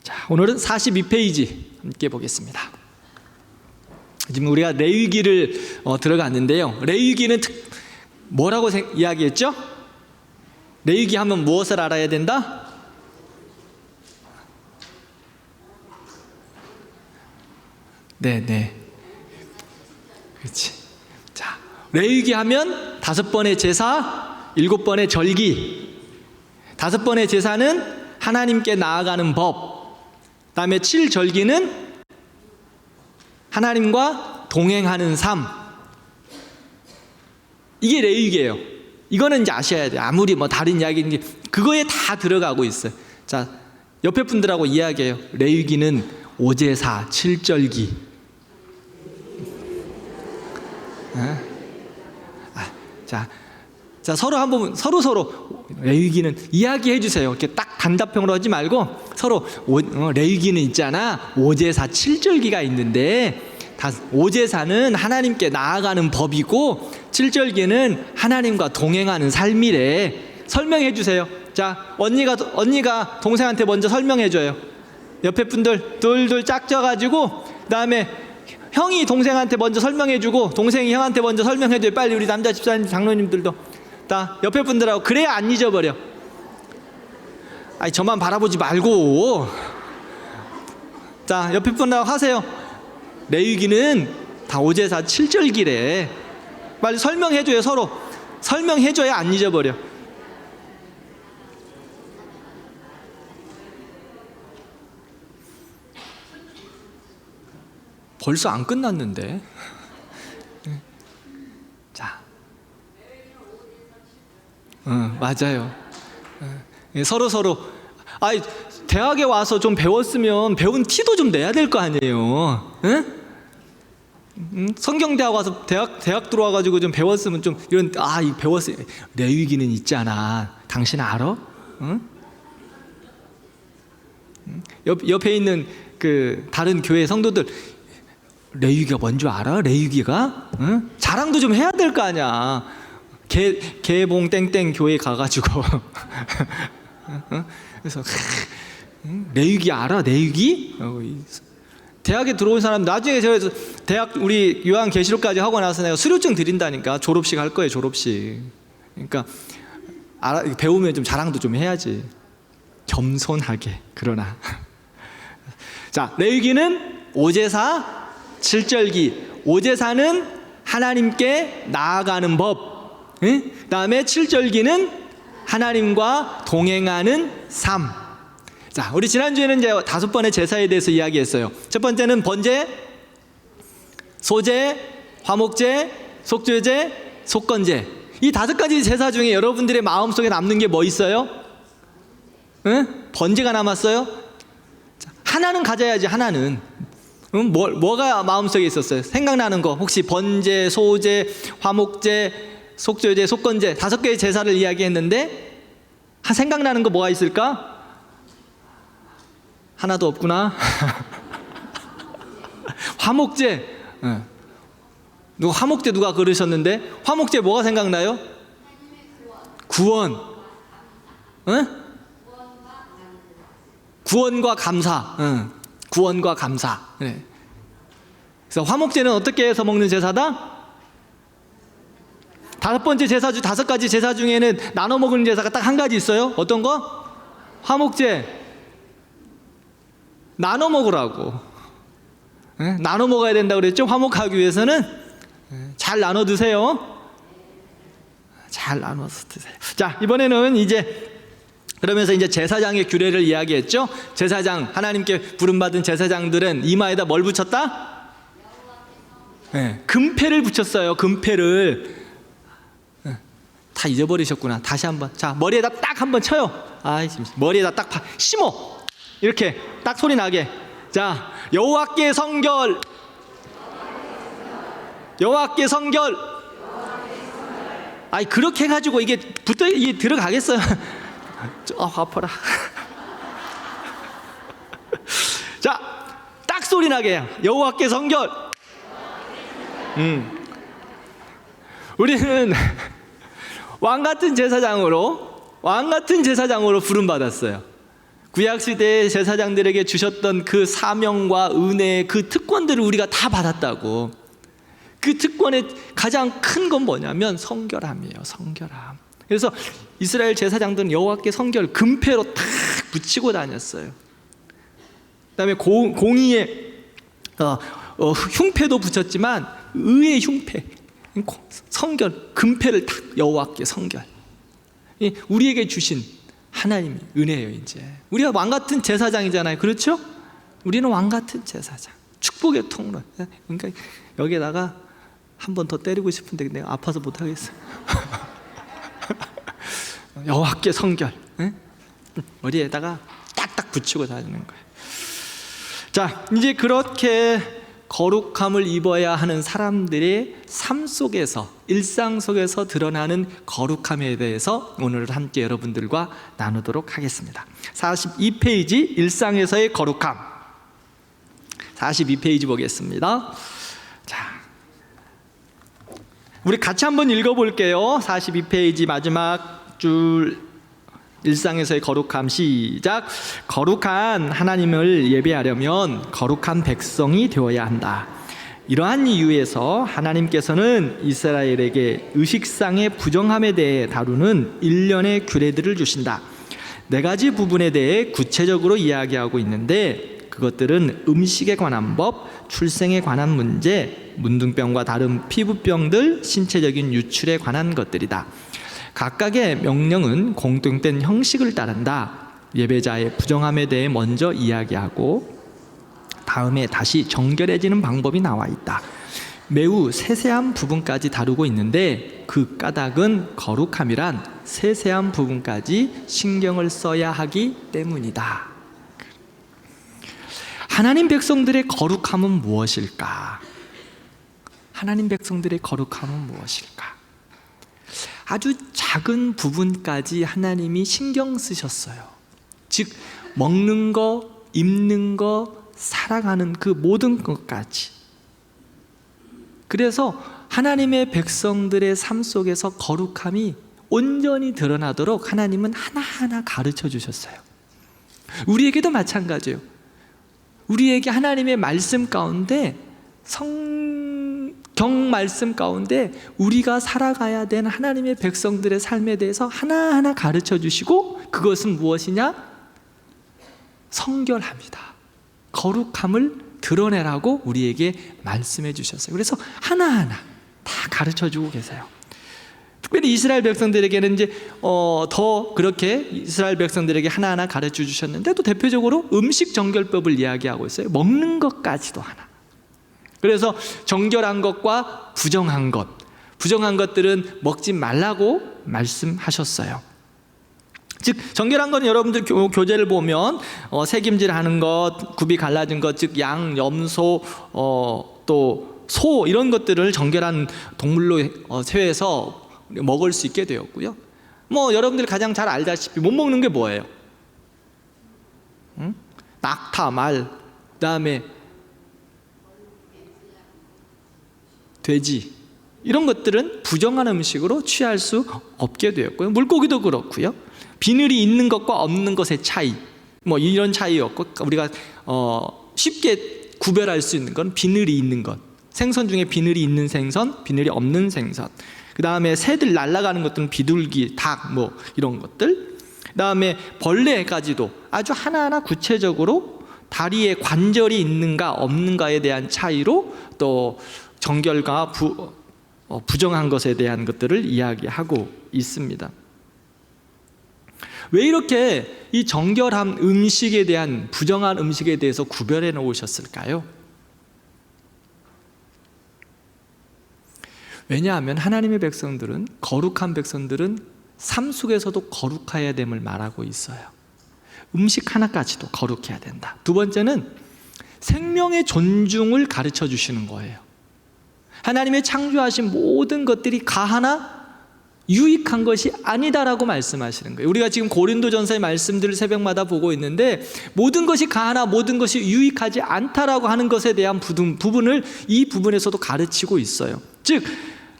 자, 오늘은 42페이지 함께 보겠습니다. 지금 우리가 레위기를 들어갔는데요. 레위기는 뭐라고 이야기했죠? 레위기 하면 무엇을 알아야 된다? 네. 그렇지. 자, 레위기 하면 5번의 제사, 7번의 절기. 5번의 제사는 하나님께 나아가는 법. 그다음에 7절기는 하나님과 동행하는 삶. 이게 레위기예요. 이거는 이제 아셔야 돼요. 아무리 뭐 다른 이야기인지 그거에 다 들어가고 있어요. 자, 옆에 분들하고 이야기해요. 레위기는 5제사, 7절기. 자, 서로 레위기는 이야기해 주세요. 이렇게 딱 단답형으로 하지 말고 서로 레위기는 있잖아. 5제사, 7절기가 있는데 5제사는 하나님께 나아가는 법이고 7절기는 하나님과 동행하는 삶이래. 설명해 주세요. 자, 언니가 동생한테 먼저 설명해 줘요. 옆에 분들 둘 짝져가지고 그다음에 형이 동생한테 먼저 설명해 주고 동생이 형한테 먼저 설명해 줘요. 빨리 우리 남자 집사님 장로님들도 다 옆에 분들하고 그래야 안 잊어버려. 아니 저만 바라보지 말고 자 옆에 분들하고 하세요. 레위기는 다 5제사 7절기래. 빨리 설명해 줘요. 서로 설명해 줘야 안 잊어버려. 벌써 안 끝났는데. 자, 맞아요. 서로 대학에 와서 좀 배웠으면 배운 티도 좀 내야 될 거 아니에요. 성경대학 와서 대학 들어와가지고 좀 배웠으면 좀 이런 이 배웠어요. 레위기는 있잖아. 당신 알아? 옆에 있는 그 다른 교회 성도들 레위기가 뭔지 알아? 레위기가? 자랑도 좀 해야 될 거 아니야. 개봉 땡땡 교회 가가지고 그래서 레위기 알아? 레위기? 대학에 들어온 사람 나중에 제가 대학 우리 요한계시록까지 하고 나서 내가 수료증 드린다니까. 졸업식 할 거예요. 졸업식. 그러니까 배우면 좀 자랑도 좀 해야지. 겸손하게. 그러나 자, 레위기는 5제사 7절기. 5제사는 하나님께 나아가는 법. 그 다음에 7절기는 하나님과 동행하는 삶. 자, 우리 지난주에는 이제 5번의 제사에 대해서 이야기했어요. 첫 번째는 번제, 소제, 화목제, 속죄제, 속건제. 이 5가지 제사 중에 여러분들의 마음속에 남는 게 뭐 있어요? 번제가 남았어요? 자, 하나는 가져야지. 하나는 뭐가 마음속에 있었어요? 생각나는 거 혹시 번제, 소제, 화목제, 속죄제, 속건제 5개의 제사를 이야기했는데 생각나는 거 뭐가 있을까? 하나도 없구나. 화목제. 화목제 누가 그러셨는데 화목제 뭐가 생각나요? 구원. 구원과 감사. 구원과 감사. 그래서 화목제는 어떻게 해서 먹는 제사다? 5번째 제사 5가지 제사 중에는 나눠 먹는 제사가 딱 한 가지 있어요. 어떤 거? 화목제. 나눠 먹으라고. 나눠 먹어야 된다고 그랬죠? 화목하기 위해서는 잘 나눠 드세요. 잘 나눠서 드세요. 자, 이번에는 그러면서 이제 제사장의 규례를 이야기했죠. 제사장, 하나님께 부름받은 제사장들은 이마에다 뭘 붙였다? 금패를 붙였어요. 금패를. 다 잊어버리셨구나. 다시 한번. 자, 머리에다 딱 한번 쳐요. 머리에다 딱 심어. 이렇게 딱 소리 나게. 자, 여호와께 성결. 여호와께 성결. 그렇게 해가지고 이게 들어가겠어요? 아파라. 자, 딱 소리 나게. 여호와께 성결. 우리는 왕 같은 제사장으로 부름받았어요. 구약시대의 제사장들에게 주셨던 그 사명과 은혜, 그 특권들을 우리가 다 받았다고. 그 특권의 가장 큰 건 뭐냐면 성결함이에요. 성결함. 그래서 이스라엘 제사장들은 여호와께 성결 금패로 탁 붙이고 다녔어요. 그다음에 공의의 흉패도 붙였지만 의의 흉패, 성결 금패를 탁, 여호와께 성결. 우리에게 주신 하나님의 은혜예요. 이제 우리가 왕 같은 제사장이잖아요. 그렇죠? 우리는 왕 같은 제사장, 축복의 통로. 그러니까 여기에다가 한 번 더 때리고 싶은데 내가 아파서 못 하겠어. 여호와께 성결, 머리에다가 딱딱 붙이고 다니는 거예요. 자, 이제 그렇게 거룩함을 입어야 하는 사람들의 삶 속에서, 일상 속에서 드러나는 거룩함에 대해서 오늘 함께 여러분들과 나누도록 하겠습니다. 42페이지 일상에서의 거룩함, 42페이지 보겠습니다. 자, 우리 같이 한번 읽어볼게요. 42페이지 마지막 줄, 일상에서의 거룩함, 시작. 거룩한 하나님을 예배하려면 거룩한 백성이 되어야 한다. 이러한 이유에서 하나님께서는 이스라엘에게 의식상의 부정함에 대해 다루는 일련의 규례들을 주신다. 4가지 부분에 대해 구체적으로 이야기하고 있는데 그것들은 음식에 관한 법, 출생에 관한 문제, 문둥병과 다른 피부병들, 신체적인 유출에 관한 것들이다. 각각의 명령은 공통된 형식을 따른다. 예배자의 부정함에 대해 먼저 이야기하고 다음에 다시 정결해지는 방법이 나와 있다. 매우 세세한 부분까지 다루고 있는데 그 까닭은 거룩함이란 세세한 부분까지 신경을 써야 하기 때문이다. 하나님 백성들의 거룩함은 무엇일까? 하나님 백성들의 거룩함은 무엇일까? 아주 작은 부분까지 하나님이 신경 쓰셨어요. 즉 먹는 거, 입는 거, 살아가는 그 모든 것까지. 그래서 하나님의 백성들의 삶 속에서 거룩함이 온전히 드러나도록 하나님은 하나하나 가르쳐 주셨어요. 우리에게도 마찬가지예요. 우리에게 하나님의 말씀 가운데, 성경 말씀 가운데 우리가 살아가야 되는 하나님의 백성들의 삶에 대해서 하나하나 가르쳐 주시고, 그것은 무엇이냐? 성결합니다. 거룩함을 드러내라고 우리에게 말씀해 주셨어요. 그래서 하나하나 다 가르쳐 주고 계세요. 특별히 이스라엘 백성들에게는 이제 더 그렇게 이스라엘 백성들에게 하나하나 가르쳐 주셨는데, 또 대표적으로 음식 정결법을 이야기하고 있어요. 먹는 것까지도 하나. 그래서 정결한 것과 부정한 것, 부정한 것들은 먹지 말라고 말씀하셨어요. 즉 정결한 건 여러분들 교재를 보면 새김질하는 것, 굽이 갈라진 것, 즉 양, 염소, 또 소, 이런 것들을 정결한 동물로 세워서 먹을 수 있게 되었고요. 뭐 여러분들 가장 잘 알다시피 못 먹는 게 뭐예요? 낙타, 말, 그다음에 돼지, 이런 것들은 부정한 음식으로 취할 수 없게 되었고요. 물고기도 그렇고요. 비늘이 있는 것과 없는 것의 차이, 뭐 이런 차이였고, 우리가 쉽게 구별할 수 있는 건 비늘이 있는 것, 생선 중에 비늘이 있는 생선, 비늘이 없는 생선. 그 다음에 새들 날아가는 것들은 비둘기, 닭, 뭐 이런 것들. 그 다음에 벌레까지도 아주 하나하나 구체적으로 다리에 관절이 있는가 없는가에 대한 차이로 또 정결과 부정한 것에 대한 것들을 이야기하고 있습니다. 왜 이렇게 이 정결한 음식에 대한, 부정한 음식에 대해서 구별해 놓으셨을까요? 왜냐하면 하나님의 백성들은, 거룩한 백성들은 삶 속에서도 거룩해야 됨을 말하고 있어요. 음식 하나까지도 거룩해야 된다. 두 번째는 생명의 존중을 가르쳐 주시는 거예요. 하나님의 창조하신 모든 것들이 가하나 유익한 것이 아니다라고 말씀하시는 거예요. 우리가 지금 고린도전서의 말씀들을 새벽마다 보고 있는데, 모든 것이 가하나 모든 것이 유익하지 않다라고 하는 것에 대한 부분을 이 부분에서도 가르치고 있어요. 즉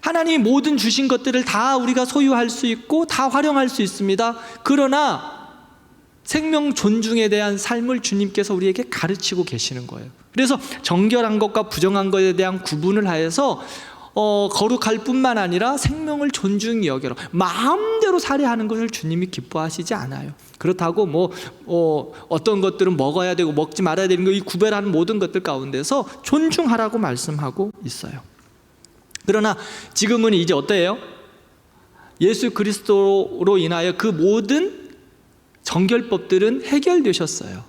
하나님이 모든 주신 것들을 다 우리가 소유할 수 있고 다 활용할 수 있습니다. 그러나 생명 존중에 대한 삶을 주님께서 우리에게 가르치고 계시는 거예요. 그래서 정결한 것과 부정한 것에 대한 구분을 하여서 거룩할 뿐만 아니라 생명을 존중히 여겨라, 마음대로 살해하는 것을 주님이 기뻐하시지 않아요. 그렇다고 어떤 것들은 먹어야 되고 먹지 말아야 되는 거, 이 구별하는 모든 것들 가운데서 존중하라고 말씀하고 있어요. 그러나 지금은 이제 어때요? 예수 그리스도로 인하여 그 모든 정결법들은 해결되셨어요.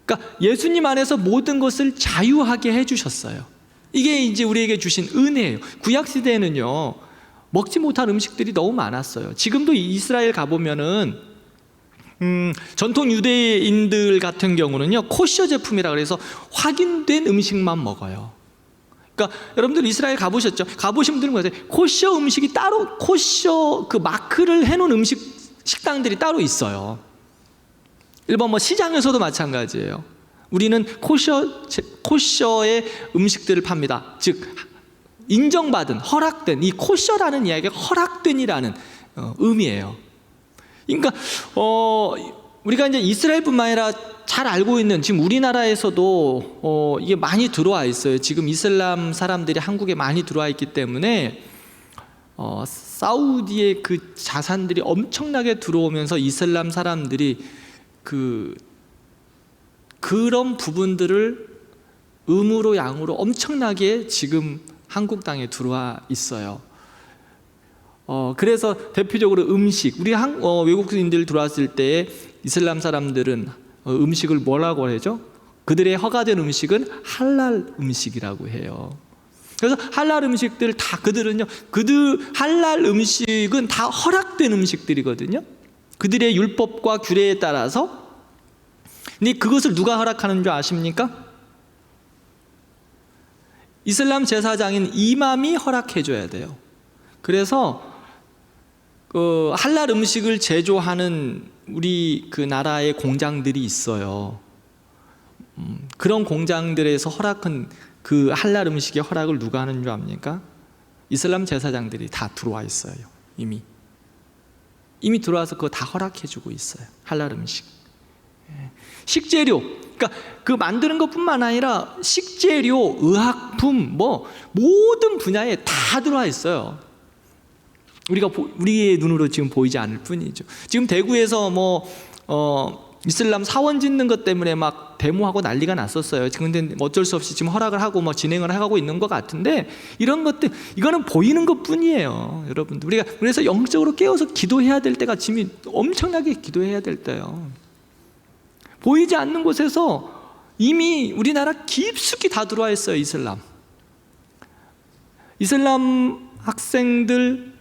그러니까 예수님 안에서 모든 것을 자유하게 해주셨어요. 이게 이제 우리에게 주신 은혜예요. 구약 시대에는요, 먹지 못할 음식들이 너무 많았어요. 지금도 이스라엘 가보면은 전통 유대인들 같은 경우는요, 코셔 제품이라 그래서 확인된 음식만 먹어요. 그러니까 여러분들 이스라엘 가보셨죠? 가보신 분들은 뭐예요? 코셔 음식이 따로, 코셔 그 마크를 해놓은 식당들이 따로 있어요. 일본 시장에서도 마찬가지예요. 우리는 코셔의 음식들을 팝니다. 즉 인정받은, 허락된, 이 코셔라는 이야기가 허락된이라는 의미예요. 그러니까 우리가 이제 이스라엘뿐만 아니라 잘 알고 있는, 지금 우리나라에서도 이게 많이 들어와 있어요. 지금 이슬람 사람들이 한국에 많이 들어와 있기 때문에 사우디의 그 자산들이 엄청나게 들어오면서 이슬람 사람들이 그런 부분들을 음으로 양으로 엄청나게 지금 한국 땅에 들어와 있어요. 그래서 대표적으로 음식, 우리 외국인들 들어왔을 때 이슬람 사람들은 음식을 뭐라고 하죠? 그들의 허가된 음식은 할랄 음식이라고 해요. 그래서 할랄 음식들 다 그들 할랄 음식은 다 허락된 음식들이거든요. 그들의 율법과 규례에 따라서. 근데 그것을 누가 허락하는 줄 아십니까? 이슬람 제사장인 이맘이 허락해 줘야 돼요. 그래서 할랄 음식을 제조하는 우리 그 나라의 공장들이 있어요. 그런 공장들에서 허락한 그 할랄 음식의 허락을 누가 하는 줄 압니까? 이슬람 제사장들이 다 들어와 있어요. 이미 들어와서 그거 다 허락해 주고 있어요. 할랄 음식. 식재료, 그러니까 그 만드는 것뿐만 아니라 식재료, 의약품, 모든 분야에 다 들어와 있어요. 우리의 눈으로 지금 보이지 않을 뿐이죠. 지금 대구에서 이슬람 사원 짓는 것 때문에 막 데모하고 난리가 났었어요. 근데 어쩔 수 없이 지금 허락을 하고 진행을 하고 있는 것 같은데, 이런 것들, 이거는 보이는 것 뿐이에요. 여러분들, 우리가 그래서 영적으로 깨어서 기도해야 될 때가 지금 엄청나게 기도해야 될 때요. 보이지 않는 곳에서 이미 우리나라 깊숙이 다 들어와 있어요. 이슬람 학생들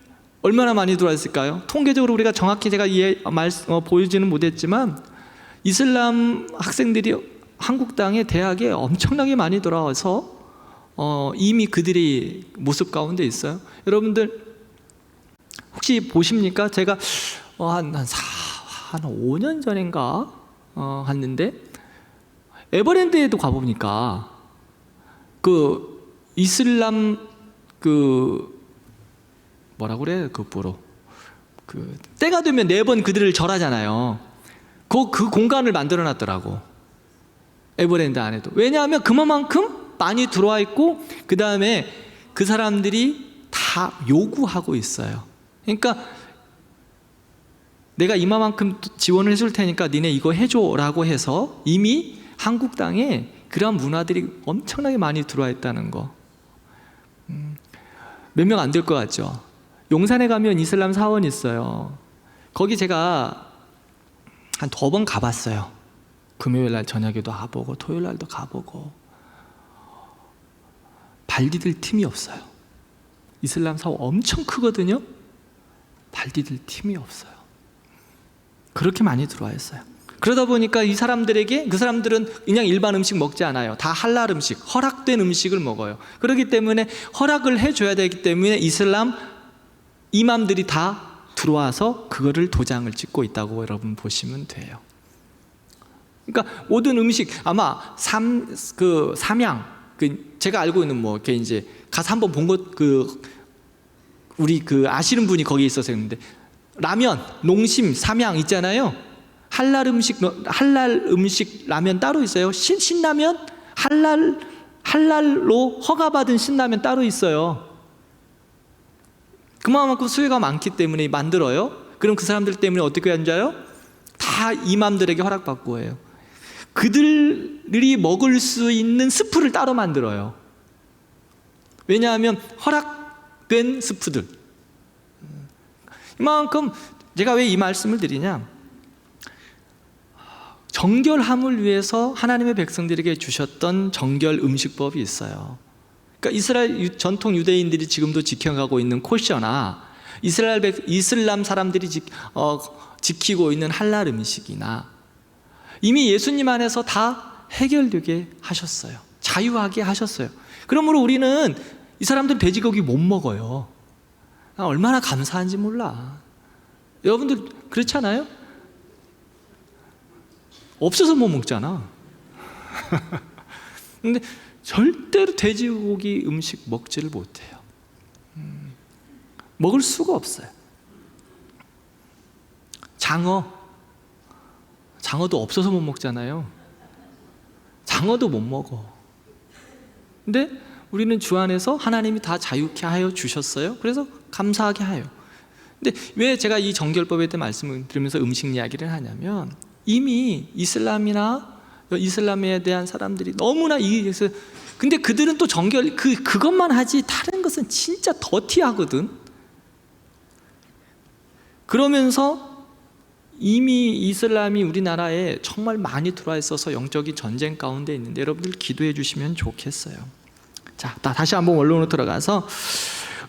얼마나 많이 들어와 있을까요? 통계적으로 우리가 정확히 제가 보여지는 못했지만 이슬람 학생들이 한국 땅에 대학에 엄청나게 많이 들어와서 이미 그들이 모습 가운데 있어요. 여러분들 혹시 보십니까? 제가 한 5년 전인가 갔는데 에버랜드에도 가보니까 그 이슬람 뭐라고 그래? 때가 되면 4번 그들을 절하잖아요. 그 공간을 만들어 놨더라고. 에버랜드 안에도. 왜냐하면 그만큼 많이 들어와 있고, 그 다음에 그 사람들이 다 요구하고 있어요. 그러니까 내가 이만큼 지원을 해줄 테니까 니네 이거 해줘라고 해서 이미 한국 땅에 그런 문화들이 엄청나게 많이 들어와 있다는 거. 몇 명 안 될 것 같죠? 용산에 가면 이슬람 사원이 있어요. 거기 제가 한 2번 가봤어요. 금요일 날 저녁에도 가보고 토요일 날도 가보고. 발 디딜 틈이 없어요. 이슬람 사원 엄청 크거든요. 발 디딜 틈이 없어요. 그렇게 많이 들어와 있어요. 그러다 보니까 그 사람들은 그냥 일반 음식 먹지 않아요. 다 할랄 음식, 허락된 음식을 먹어요. 그렇기 때문에 허락을 해줘야 되기 때문에 이슬람 이맘들이 다 들어와서 그거를 도장을 찍고 있다고 여러분 보시면 돼요. 그러니까 모든 음식, 아마 삼양, 제가 알고 있는 이렇게 이제 가서 한번 본 것, 우리 아시는 분이 거기에 있어서 했는데, 라면, 농심, 삼양 있잖아요. 할랄 음식 라면 따로 있어요. 신라면 할랄로 허가받은 신라면 따로 있어요. 그만큼 수요가 많기 때문에 만들어요. 그럼 그 사람들 때문에 어떻게 앉아요? 다 이맘들에게 허락받고 해요. 그들이 먹을 수 있는 스프를 따로 만들어요. 왜냐하면 허락된 스프들. 이만큼 제가 왜 이 말씀을 드리냐, 정결함을 위해서 하나님의 백성들에게 주셨던 정결 음식법이 있어요. 그러니까 이스라엘 전통 유대인들이 지금도 지켜가고 있는 코셔나 이슬람 사람들이 지키고 있는 할랄 음식이나 이미 예수님 안에서 다 해결되게 하셨어요. 자유하게 하셨어요. 그러므로 우리는 이 사람들은 돼지고기 못 먹어요. 얼마나 감사한지 몰라. 여러분들 그렇잖아요? 없어서 못 먹잖아. 근데 절대로 돼지고기 음식 먹지를 못해요. 먹을 수가 없어요. 장어도 없어서 못 먹잖아요. 장어도 못 먹어. 근데 우리는 주 안에서 하나님이 다 자유케 하여 주셨어요. 그래서 감사하게 해요. 근데 왜 제가 이 정결법에 대해 말씀을 드리면서 음식 이야기를 하냐면, 이미 이슬람에 대한 사람들이 너무나 근데 그들은 또 그것만 하지 다른 것은 진짜 더티하거든. 그러면서 이미 이슬람이 우리나라에 정말 많이 들어와 있어서 영적인 전쟁 가운데 있는데 여러분들 기도해 주시면 좋겠어요. 자, 다시 한번 원론으로 들어가서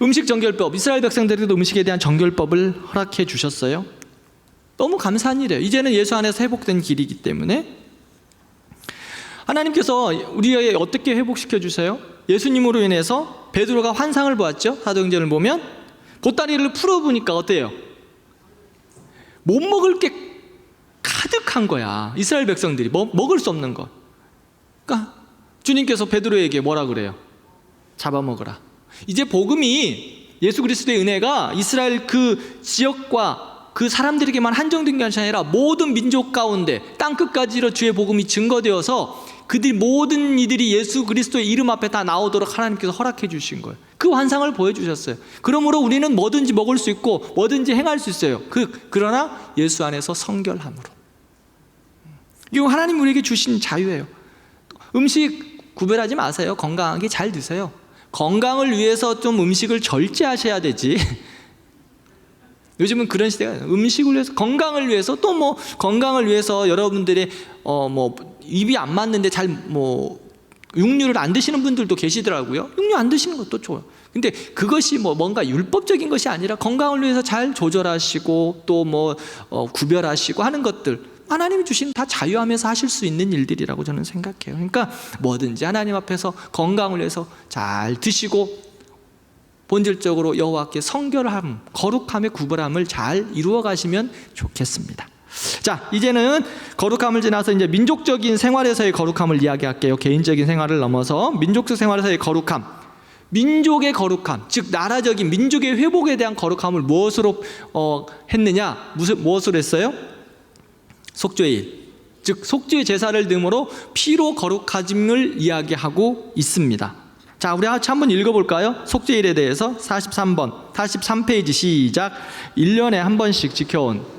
음식 정결법, 이스라엘 백성들에게도 음식에 대한 정결법을 허락해 주셨어요. 너무 감사한 일이에요. 이제는 예수 안에서 회복된 길이기 때문에 하나님께서 우리에게 어떻게 회복시켜 주세요? 예수님으로 인해서 베드로가 환상을 보았죠. 사도행전을 보면 보따리를 풀어보니까 어때요? 못 먹을 게 가득한 거야. 이스라엘 백성들이 먹을 수 없는 거. 그러니까 주님께서 베드로에게 뭐라 그래요? 잡아먹으라. 이제 복음이, 예수 그리스도의 은혜가 이스라엘 그 지역과 그 사람들에게만 한정된 것이 아니라 모든 민족 가운데 땅끝까지로 주의 복음이 증거되어서 모든 이들이 예수 그리스도의 이름 앞에 다 나오도록 하나님께서 허락해 주신 거예요. 그 환상을 보여주셨어요. 그러므로 우리는 뭐든지 먹을 수 있고 뭐든지 행할 수 있어요. 그러나 예수 안에서 성결함으로. 이거 하나님 우리에게 주신 자유예요. 음식 구별하지 마세요. 건강하게 잘 드세요. 건강을 위해서 좀 음식을 절제하셔야 되지. 요즘은 그런 시대가, 음식을 위해서, 건강을 위해서, 또 건강을 위해서 여러분들의 입이 안 맞는데 육류를 안 드시는 분들도 계시더라고요. 육류 안 드시는 것도 좋아요. 근데 그것이 뭔가 율법적인 것이 아니라 건강을 위해서 잘 조절하시고 또 구별하시고 하는 것들, 하나님이 주신 다 자유하면서 하실 수 있는 일들이라고 저는 생각해요. 그러니까 뭐든지 하나님 앞에서 건강을 위해서 잘 드시고 본질적으로 여호와께 성결함, 거룩함의 구별함을 잘 이루어 가시면 좋겠습니다. 자, 이제는 거룩함을 지나서 이제 민족적인 생활에서의 거룩함을 이야기할게요. 개인적인 생활을 넘어서 민족적 생활에서의 거룩함, 민족의 거룩함, 즉 나라적인 민족의 회복에 대한 거룩함을 무엇으로 했느냐? 무엇으로 했어요? 속죄일, 즉 속죄 제사를 등으로 피로 거룩하짐을 이야기하고 있습니다. 자, 우리 같이 한번 읽어볼까요? 속죄일에 대해서 43페이지 시작. 1년에 한 번씩 지켜온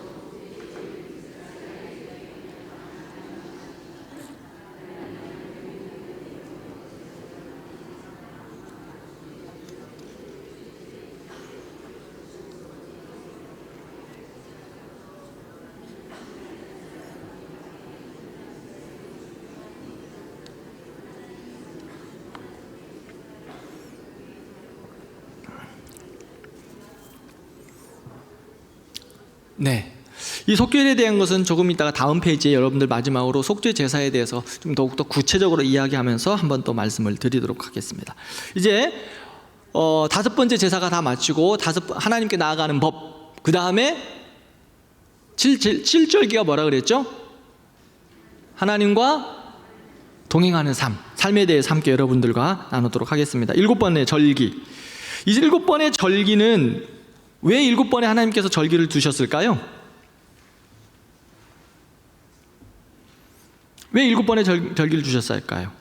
네, 이 속죄에 대한 것은 조금 이따가 다음 페이지에 여러분들 마지막으로 속죄 제사에 대해서 좀 더욱더 구체적으로 이야기하면서 한번 또 말씀을 드리도록 하겠습니다. 이제 5번째 제사가 다 마치고 하나님께 나아가는 법, 그 다음에 7절기가 뭐라 그랬죠? 하나님과 동행하는 삶에 대해서 함께 여러분들과 나누도록 하겠습니다. 7번의 절기. 이 7번의 절기는 왜 7번에 하나님께서 절기를 두셨을까요? 왜 7번의 절기를 주셨을까요?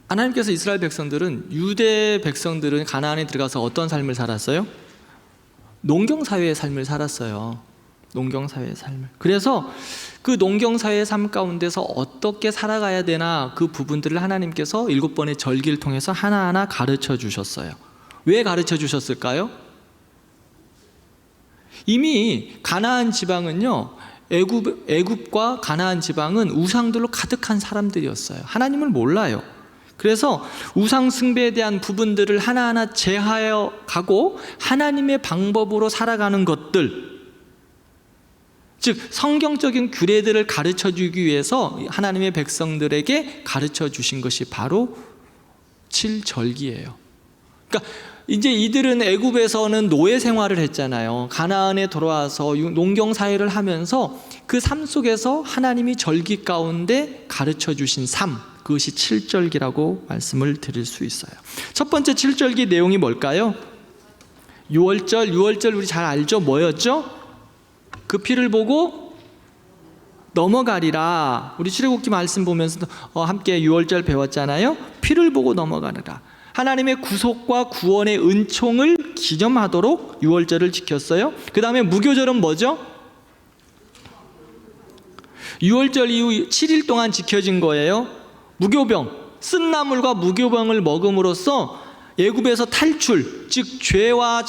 하나님께서 이스라엘 백성들은, 유대 백성들은 가나안에 들어가서 어떤 삶을 살았어요? 농경사회의 삶을 살았어요. 농경사회의 삶을. 그래서 그 농경사회의 삶 가운데서 어떻게 살아가야 되나, 그 부분들을 하나님께서 7번의 절기를 통해서 하나하나 가르쳐 주셨어요. 왜 가르쳐 주셨을까요? 이미 가나안 지방은요, 애굽과 가나안 지방은 우상들로 가득한 사람들이었어요. 하나님을 몰라요. 그래서 우상 숭배에 대한 부분들을 하나하나 제하여 가고 하나님의 방법으로 살아가는 것들, 즉 성경적인 규례들을 가르쳐 주기 위해서 하나님의 백성들에게 가르쳐 주신 것이 바로 7절기예요. 그러니까 이제 이들은 애굽에서는 노예 생활을 했잖아요. 가나안에 돌아와서 농경 사회를 하면서 그 삶 속에서 하나님이 절기 가운데 가르쳐 주신 삶, 그것이 7절기라고 말씀을 드릴 수 있어요. 첫 번째 7절기 내용이 뭘까요? 6월절 우리 잘 알죠? 뭐였죠? 그 피를 보고 넘어가리라. 우리 출애굽기 말씀 보면서 함께 6월절 배웠잖아요. 피를 보고 넘어가리라. 하나님의 구속과 구원의 은총을 기념하도록 6월절을 지켰어요. 그 다음에 무교절은 뭐죠? 6월절 이후 7일 동안 지켜진 거예요. 무교병, 쓴 나물과 무교병을 먹음으로써 애굽에서 탈출, 즉 죄와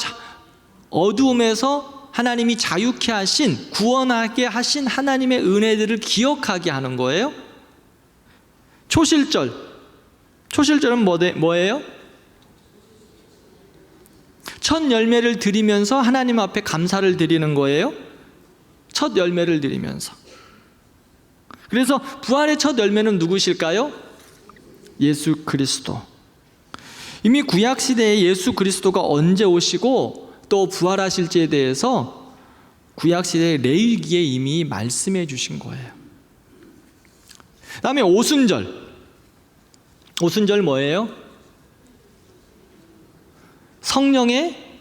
어두움에서 하나님이 자유케 하신, 구원하게 하신 하나님의 은혜들을 기억하게 하는 거예요. 초실절은 뭐예요? 첫 열매를 드리면서 하나님 앞에 감사를 드리는 거예요. 첫 열매를 드리면서. 그래서 부활의 첫 열매는 누구실까요? 예수 그리스도. 이미 구약시대에 예수 그리스도가 언제 오시고 또 부활하실지에 대해서 구약시대의 레위기에 이미 말씀해 주신 거예요. 그 다음에 오순절 뭐예요? 성령의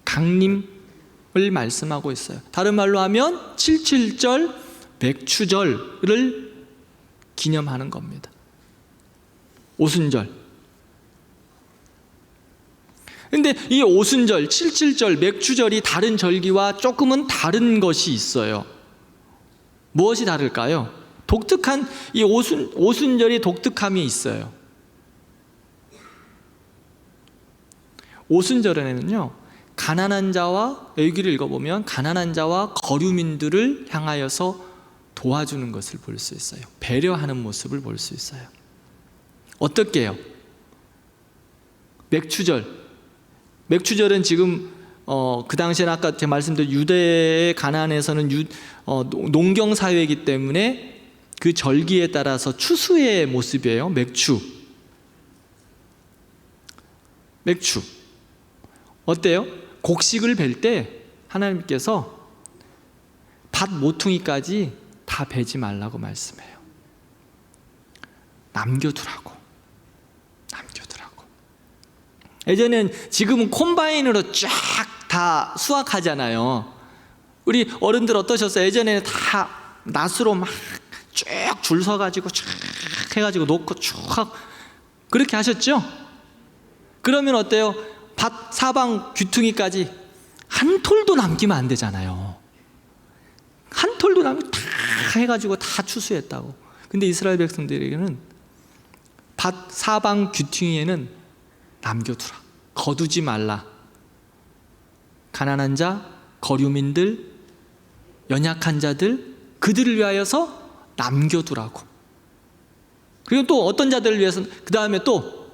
강림을 말씀하고 있어요. 다른 말로 하면 77절 맥추절을 기념하는 겁니다. 오순절. 근데 이 오순절, 77절, 맥추절이 다른 절기와 조금은 다른 것이 있어요. 무엇이 다를까요? 독특한, 이 오순절이 독특함이 있어요. 오순절에는요, 가난한 자와, 여기를 읽어보면 가난한 자와 거류민들을 향하여서 도와주는 것을 볼 수 있어요. 배려하는 모습을 볼 수 있어요. 어떻게 해요? 맥추절은 지금 그 당시에는 아까 제가 말씀드린 유대의 가나안에서는 농경 사회이기 때문에 그 절기에 따라서 추수의 모습이에요. 맥추 어때요? 곡식을 벨 때 하나님께서 밭 모퉁이까지 다 베지 말라고 말씀해요. 남겨두라고. 예전엔, 지금은 콤바인으로 쫙 다 수확하잖아요. 우리 어른들 어떠셨어요? 예전에는 다 낫으로 막 쭉 줄 서가지고 쭉 해가지고 놓고 쭉 그렇게 하셨죠? 그러면 어때요? 밭 사방 귀퉁이까지 한 톨도 남기면 안 되잖아요. 한 톨도 남기면 다 해가지고 다 추수했다고. 근데 이스라엘 백성들에게는 밭 사방 귀퉁이에는 남겨두라. 거두지 말라. 가난한 자, 거류민들, 연약한 자들, 그들을 위하여서 남겨두라고. 그리고 또 어떤 자들을 위해서는, 그 다음에 또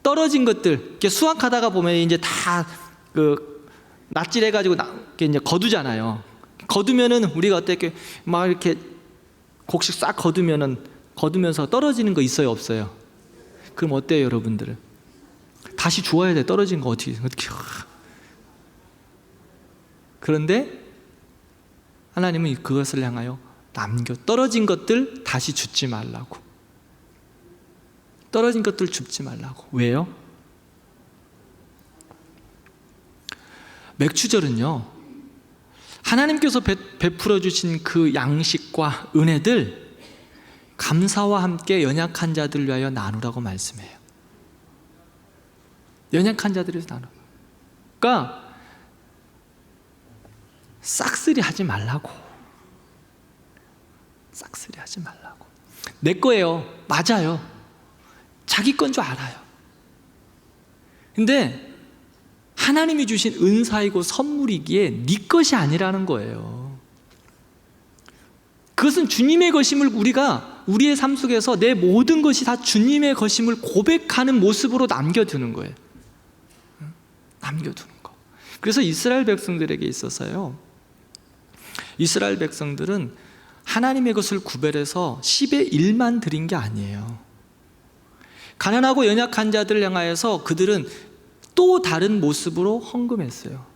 떨어진 것들, 이렇게 수확하다가 보면 이제 다 낫질해가지고 이렇게 이제 거두잖아요. 거두면은 우리가 어떻게 막 이렇게 곡식 싹 거두면서 떨어지는 거 있어요, 없어요? 그럼 어때요, 여러분들은? 다시 주워야 돼. 떨어진 거 어떻게. 그런데 하나님은 그것을 향하여 떨어진 것들 다시 줍지 말라고. 떨어진 것들 줍지 말라고. 왜요? 맥추절은요, 하나님께서 베풀어 주신 그 양식과 은혜들 감사와 함께 연약한 자들을 위하여 나누라고 말씀해요. 연약한 자들에서 나누. 그러니까 싹쓸이 하지 말라고. 싹쓸이 하지 말라고. 내 거예요. 맞아요. 자기 건 줄 알아요. 근데 하나님이 주신 은사이고 선물이기에 네 것이 아니라는 거예요. 그것은 주님의 것임을 우리가 우리의 삶 속에서 내 모든 것이 다 주님의 것임을 고백하는 모습으로 남겨두는 거예요. 남겨두는 거. 그래서 이스라엘 백성들에게 있어서요, 이스라엘 백성들은 하나님의 것을 구별해서 10의 1만 드린 게 아니에요. 가난하고 연약한 자들을 향하여서 그들은 또 다른 모습으로 헌금했어요.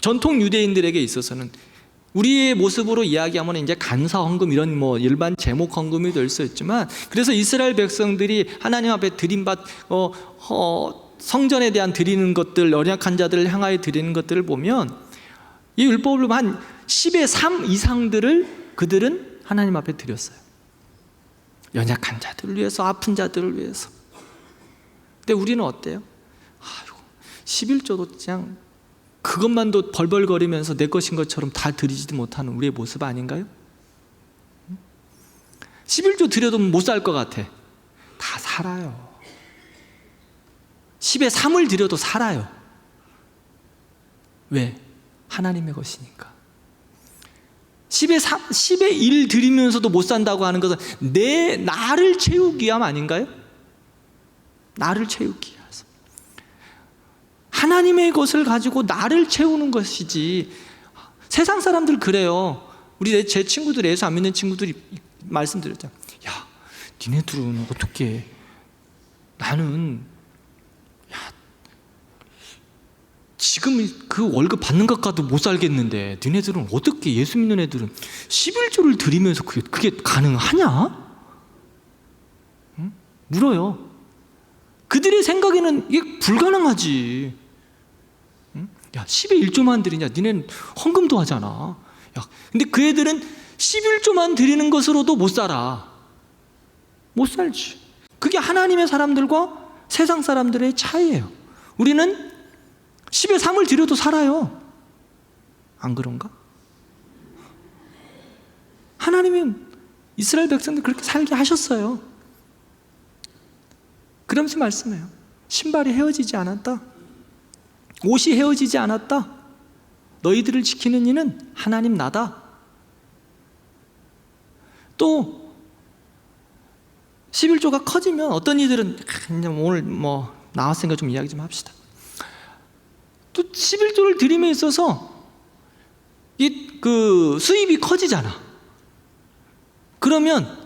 전통 유대인들에게 있어서는 우리의 모습으로 이야기하면 이제 간사 헌금 이런 뭐 일반 제목 헌금이 될 수 있지만, 그래서 이스라엘 백성들이 하나님 앞에 드림받 성전에 대한 드리는 것들, 연약한 자들을 향하여 드리는 것들을 보면 이 율법을 한 10의 3 이상들을 그들은 하나님 앞에 드렸어요. 연약한 자들을 위해서, 아픈 자들을 위해서. 근데 우리는 어때요? 11조도 그냥 그것만도 벌벌거리면서 내 것인 것처럼 다 드리지도 못하는 우리의 모습 아닌가요? 11조 드려도 못 살 것 같아. 다 살아요. 10의 3을 드려도 살아요. 왜? 하나님의 것이니까. 10의 1 드리면서도 못 산다고 하는 것은 나를 채우기 위함 아닌가요? 나를 채우기 위해서. 하나님의 것을 가지고 나를 채우는 것이지. 세상 사람들 그래요. 제 친구들, 예수 안 믿는 친구들이 말씀드렸잖아요. 야, 니네들은 어떻게, 나는 지금 그 월급 받는 것과도 못 살겠는데 니네들은 어떻게, 예수 믿는 애들은 11조를 드리면서 그게 가능하냐? 응? 물어요. 그들의 생각에는 이게 불가능하지. 응? 야, 10의 1조만 드리냐? 니네는 헌금도 하잖아. 야, 근데 그 애들은 11조만 드리는 것으로도 못 살아. 못 살지. 그게 하나님의 사람들과 세상 사람들의 차이예요. 우리는 10의 3을 드려도 살아요. 안 그런가? 하나님은 이스라엘 백성들 그렇게 살게 하셨어요. 그러면서 말씀해요. 신발이 헤어지지 않았다. 옷이 헤어지지 않았다. 너희들을 지키는 이는 하나님 나다. 또 11조가 커지면 어떤 이들은 오늘 뭐 나왔으니까 좀 이야기 좀 합시다. 또 11조를 드림에 있어서 그 수입이 커지잖아. 그러면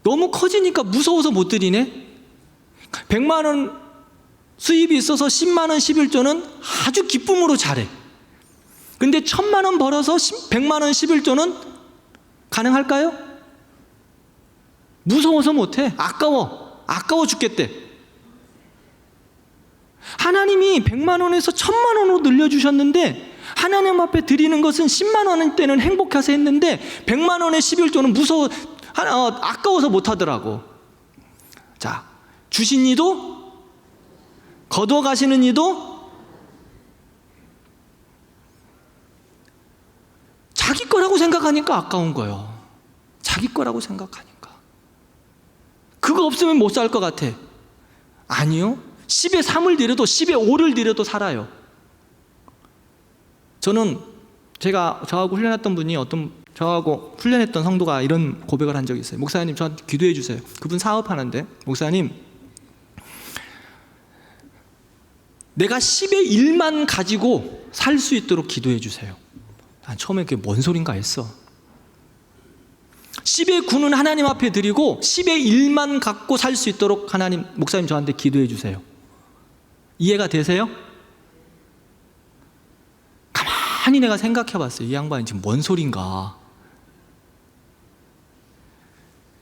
너무 커지니까 무서워서 못 드리네. 100만 원 수입이 있어서 10만 원 11조는 아주 기쁨으로 잘해. 근데 1000만 원 벌어서 100만 원 11조는 가능할까요? 무서워서 못해. 아까워 죽겠대. 하나님이 100만 원에서 1000만 원으로 늘려주셨는데 하나님 앞에 드리는 것은 10만 원대는 행복해서 했는데 100만 원의 11조는 아까워서 못하더라고. 자, 주신 이도 거둬 가시는 이도 자기 거라고 생각하니까 아까운 거예요. 자기 거라고 생각하니까. 그거 없으면 못 살 것 같아. 아니요. 10의 3을 드려도 10의 5를 드려도 살아요. 저는 저하고 훈련했던 분이 저하고 훈련했던 성도가 이런 고백을 한 적이 있어요. 목사님 저한테 기도해 주세요. 그분 사업하는데, 목사님 내가 10의 1만 가지고 살 수 있도록 기도해 주세요. 난 처음에 그게 뭔 소린가 했어. 10의 9는 하나님 앞에 드리고 10의 1만 갖고 살 수 있도록 목사님 저한테 기도해 주세요. 이해가 되세요? 가만히 내가 생각해 봤어요. 이 양반이 지금 뭔 소린가.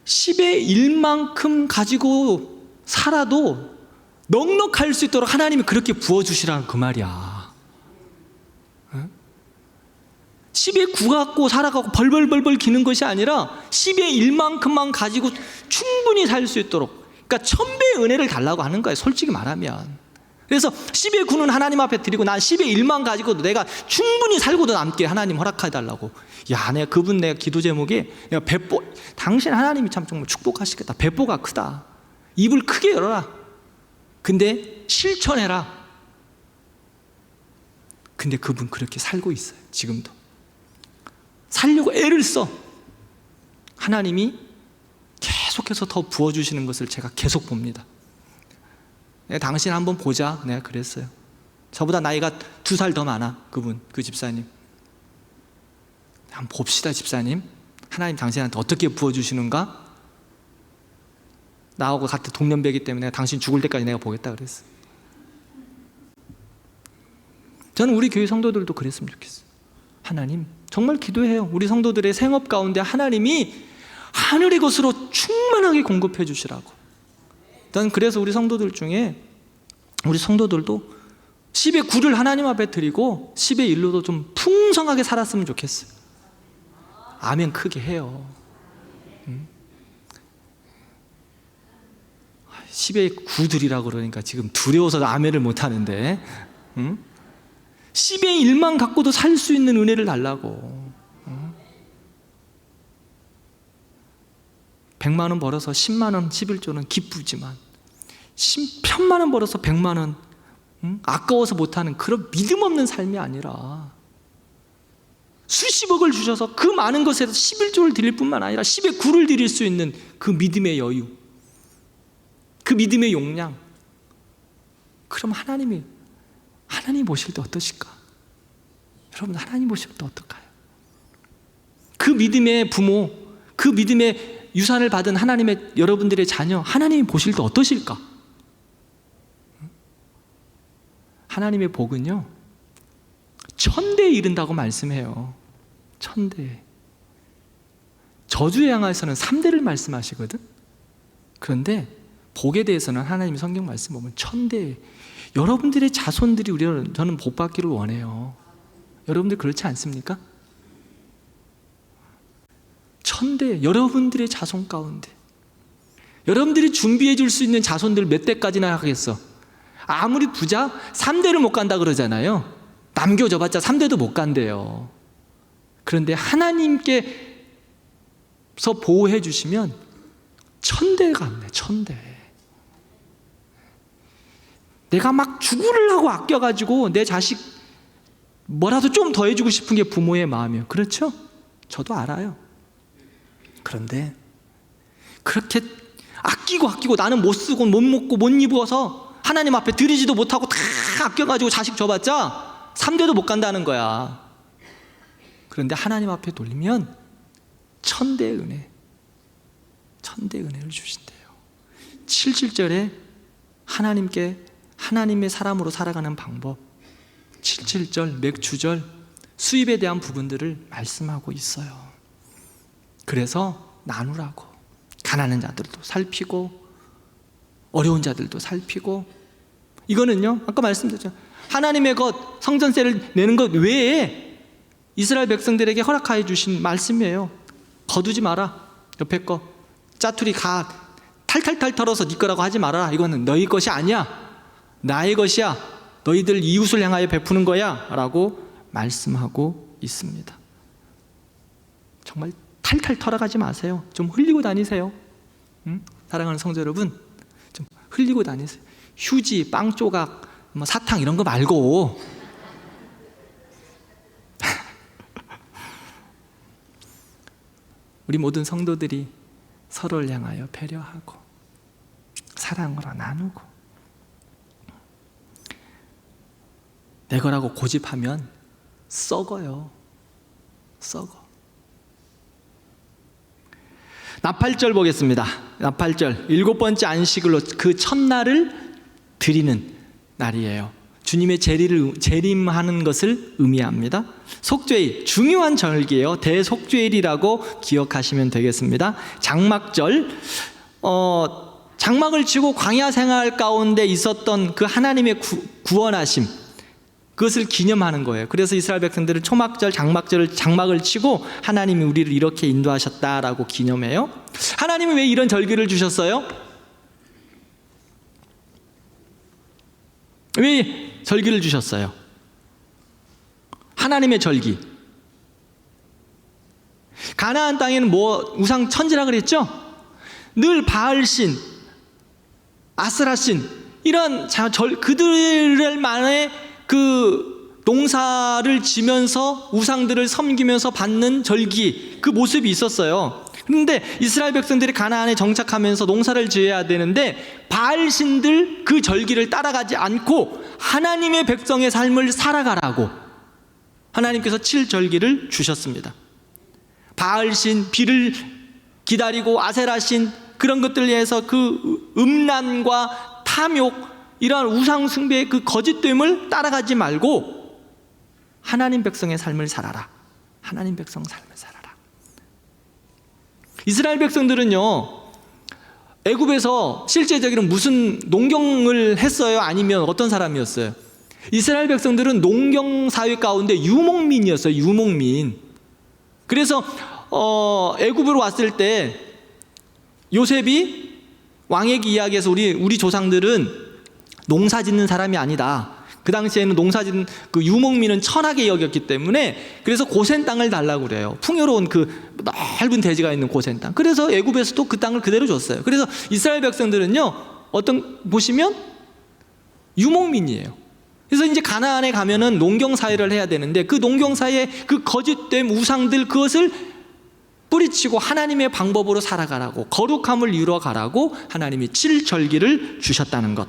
10의 1만큼 가지고 살아도 넉넉할 수 있도록 하나님이 그렇게 부어주시라는 그 말이야. 10의 9 갖고 살아가고 벌벌벌벌 기는 것이 아니라 10의 1만큼만 가지고 충분히 살 수 있도록, 그러니까 1000배의 은혜를 달라고 하는 거예요, 솔직히 말하면. 그래서 10의 9는 하나님 앞에 드리고 난 10의 1만 가지고도 내가 충분히 살고도 남게 하나님 허락해 달라고. 야, 내가 그분 내가 기도 제목이 배포, 당신 하나님이 참 정말 축복하시겠다. 배포가 크다. 입을 크게 열어라. 근데 실천해라. 근데 그분 그렇게 살고 있어요, 지금도. 살려고 애를 써. 하나님이 계속해서 더 부어주시는 것을 제가 계속 봅니다. 당신 한번 보자, 내가 그랬어요. 저보다 나이가 2살 더 많아, 그분, 그 집사님. 한번 봅시다, 집사님. 하나님 당신한테 어떻게 부어주시는가? 나하고 같은 동년배이기 때문에 당신 죽을 때까지 내가 보겠다 그랬어. 저는 우리 교회 성도들도 그랬으면 좋겠어요. 하나님, 정말 기도해요. 우리 성도들의 생업 가운데 하나님이 하늘의 것으로 충만하게 공급해 주시라고. 난 그래서 우리 성도들 중에 우리 성도들도 10의 9를 하나님 앞에 드리고 10의 1로도 좀 풍성하게 살았으면 좋겠어요. 아멘 크게 해요. 10의 9들이라고 그러니까 지금 두려워서 아멘을 못하는데 10의 1만 갖고도 살 수 있는 은혜를 달라고. 100만 원 벌어서 10만 원 11조는 기쁘지만 10편만 원 벌어서 100만 원 아까워서 못하는 그런 믿음 없는 삶이 아니라 수십억을 주셔서 그 많은 것에서 11조를 드릴 뿐만 아니라 10의 9를 드릴 수 있는 그 믿음의 여유, 그 믿음의 용량. 그럼 하나님 보실 때 어떠실까? 여러분, 하나님 보실 때 어떨까요? 그 믿음의 부모, 그 믿음의 유산을 받은 하나님의 여러분들의 자녀, 하나님이 보실 때 어떠실까? 하나님의 복은요 1000대에 이른다고 말씀해요. 1000대. 저주에 향해서는 3대를 말씀하시거든. 그런데 복에 대해서는 하나님이 성경 말씀 보면 1000대. 여러분들의 자손들이 저는 복 받기를 원해요. 여러분들 그렇지 않습니까? 1000대, 여러분들의 자손 가운데 여러분들이 준비해 줄 수 있는 자손들 몇 대까지나 하겠어? 아무리 부자 3대를 못 간다 그러잖아요. 남겨줘봤자 3대도 못 간대요. 그런데 하나님께서 보호해 주시면 1000대가 간대. 1000대. 내가 막 죽으려고 아껴가지고 내 자식 뭐라도 좀 더 해주고 싶은 게 부모의 마음이에요. 그렇죠? 저도 알아요. 그런데 그렇게 아끼고 나는 못 쓰고 못 먹고 못 입어서 하나님 앞에 드리지도 못하고 다 아껴가지고 자식 줘봤자 3대도 못 간다는 거야. 그런데 하나님 앞에 돌리면 1000대의 은혜, 1000대의 은혜를 주신대요. 77절에 하나님의 사람으로 살아가는 방법, 77절, 맥주절, 수입에 대한 부분들을 말씀하고 있어요. 그래서 나누라고. 가난한 자들도 살피고 어려운 자들도 살피고. 이거는요 아까 말씀드렸죠, 하나님의 것, 성전세를 내는 것 외에 이스라엘 백성들에게 허락하여 주신 말씀이에요. 거두지 마라. 옆에 거 짜투리 가 탈탈탈 털어서 네 거라고 하지 말아라. 이거는 너희 것이 아니야, 나의 것이야. 너희들 이웃을 향하여 베푸는 거야 라고 말씀하고 있습니다. 정말 탈탈 털어가지 마세요. 좀 흘리고 다니세요. 사랑하는 성도 여러분, 좀 흘리고 다니세요. 휴지, 빵 조각, 사탕 이런 거 말고 우리 모든 성도들이 서로를 향하여 배려하고 사랑으로 나누고. 내 거라고 고집하면 썩어요. 썩어. 나팔절 보겠습니다. 나팔절 7번째 안식일로 그 첫날을 드리는 날이에요. 주님의 재림하는 것을 의미합니다. 속죄일, 중요한 절기예요. 대속죄일이라고 기억하시면 되겠습니다. 장막절, 장막을 치고 광야 생활 가운데 있었던 그 하나님의 구원하심, 그것을 기념하는 거예요. 그래서 이스라엘 백성들은 초막절, 장막을 치고 하나님이 우리를 이렇게 인도하셨다라고 기념해요. 하나님이 왜 이런 절기를 주셨어요? 왜 절기를 주셨어요? 하나님의 절기. 가나안 땅에는 우상 천지라 그랬죠? 늘 바알신, 아스라신, 이런 그들만의 그 농사를 지면서 우상들을 섬기면서 받는 절기, 그 모습이 있었어요. 그런데 이스라엘 백성들이 가나안에 정착하면서 농사를 지어야 되는데 바알신들 그 절기를 따라가지 않고 하나님의 백성의 삶을 살아가라고 하나님께서 7절기를 주셨습니다. 바알신, 비를 기다리고 아세라신, 그런 것들을 위해서 그 음란과 탐욕, 이러한 우상 숭배의 그 거짓됨을 따라가지 말고 하나님 백성의 삶을 살아라. 하나님 백성 삶을 살아라. 이스라엘 백성들은요, 애굽에서 실제적으로 무슨 농경을 했어요? 아니면 어떤 사람이었어요? 이스라엘 백성들은 농경 사회 가운데 유목민이었어요. 유목민. 그래서 애굽으로 왔을 때 요셉이 왕에게 이야기해서 우리 조상들은 농사 짓는 사람이 아니다. 그 당시에는 농사 짓는 그 유목민은 천하게 여겼기 때문에 그래서 고센 땅을 달라고 그래요. 풍요로운 그 넓은 대지가 있는 고센 땅. 그래서 애굽에서도 그 땅을 그대로 줬어요. 그래서 이스라엘 백성들은요, 보시면 유목민이에요. 그래서 이제 가나안에 가면은 농경 사회를 해야 되는데 그 농경 사회의 그 거짓된 우상들, 그것을 뿌리치고 하나님의 방법으로 살아가라고, 거룩함을 이루어가라고 하나님이 7절기를 주셨다는 것.